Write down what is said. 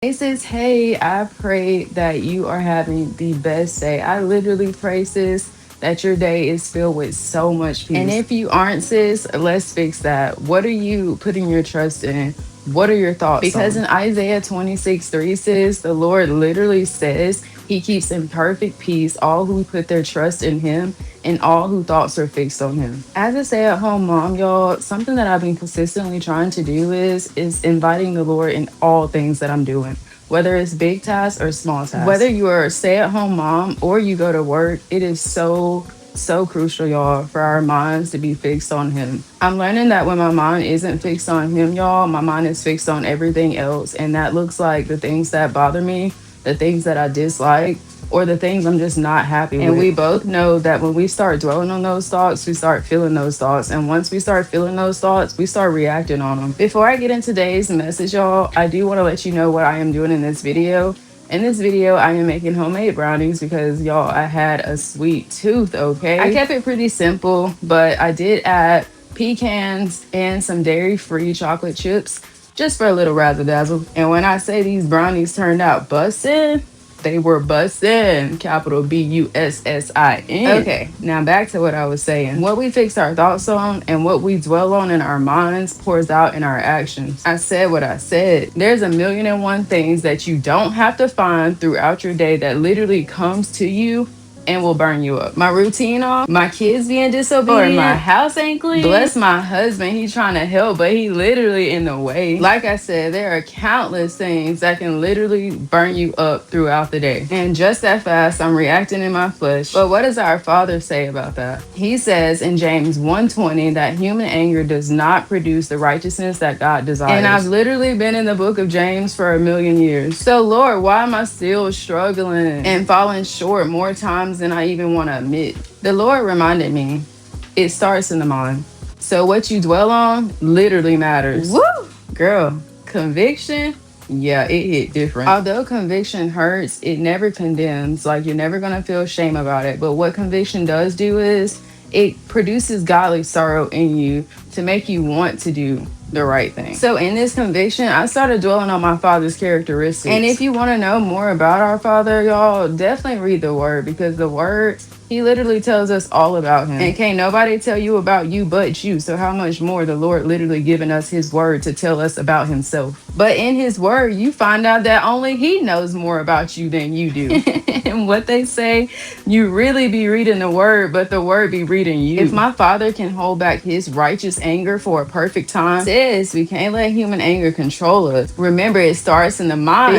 Hey sis, hey, I pray that you are having the best day. I literally pray, sis, that your day is filled with so much peace. And if you aren't, sis, let's fix that. What are you putting your trust in? What are your thoughts? Because in Isaiah 26:3 says, the Lord literally says he keeps in perfect peace all who put their trust in him and all who thoughts are fixed on him. As a stay-at-home mom, y'all, something that I've been consistently trying to do is inviting the Lord in all things that I'm doing, whether it's big tasks or small tasks. Whether you are a stay-at-home mom or you go to work, it is so crucial, y'all, for our minds to be fixed on him. I'm learning that when my mind isn't fixed on him, y'all, my mind is fixed on everything else. And that looks like the things that bother me, the things that I dislike, or the things I'm just not happy with. And we both know that when we start dwelling on those thoughts, we start feeling those thoughts. And once we start feeling those thoughts, we start reacting on them. Before I get into today's message, y'all, I do want to let you know what I am doing in this video. In this video, I am making homemade brownies because, y'all, I had a sweet tooth, okay? I kept it pretty simple, but I did add pecans and some dairy-free chocolate chips just for a little razzle dazzle. And when I say these brownies turned out bussin', they were bussin', capital Bussin. Okay, now back to what I was saying. What we fix our thoughts on and what we dwell on in our minds pours out in our actions. I said what I said. There's a million and one things that you don't have to find throughout your day that literally comes to you and will burn you up. My routine off, my kids being disobedient, or my house ain't clean. Bless my husband, he's trying to help, but he literally in the way. Like I said, there are countless things that can literally burn you up throughout the day. And just that fast, I'm reacting in my flesh. But what does our Father say about that? He says in James 1:20 that human anger does not produce the righteousness that God desires. And I've literally been in the book of James for a million years. So Lord, why am I still struggling and falling short more times than I even want to admit? The Lord reminded me, it starts in the mind. So what you dwell on literally matters. Woo! Girl, conviction, yeah, it hit different. Although conviction hurts, it never condemns. Like, you're never going to feel shame about it. But what conviction does do is it produces godly sorrow in you to make you want to do the right thing. So in this conviction, I started dwelling on my Father's characteristics. And if you want to know more about our Father, y'all, definitely read the Word, because the Word, he literally tells us all about him. And can't nobody tell you about you but you. So how much more the Lord literally giving us his word to tell us about himself. But in his word, you find out that only he knows more about you than you do. And what they say, you really be reading the word, but the word be reading you. If my Father can hold back his righteous anger for a perfect time, sis, we can't let human anger control us. Remember, it starts in the mind.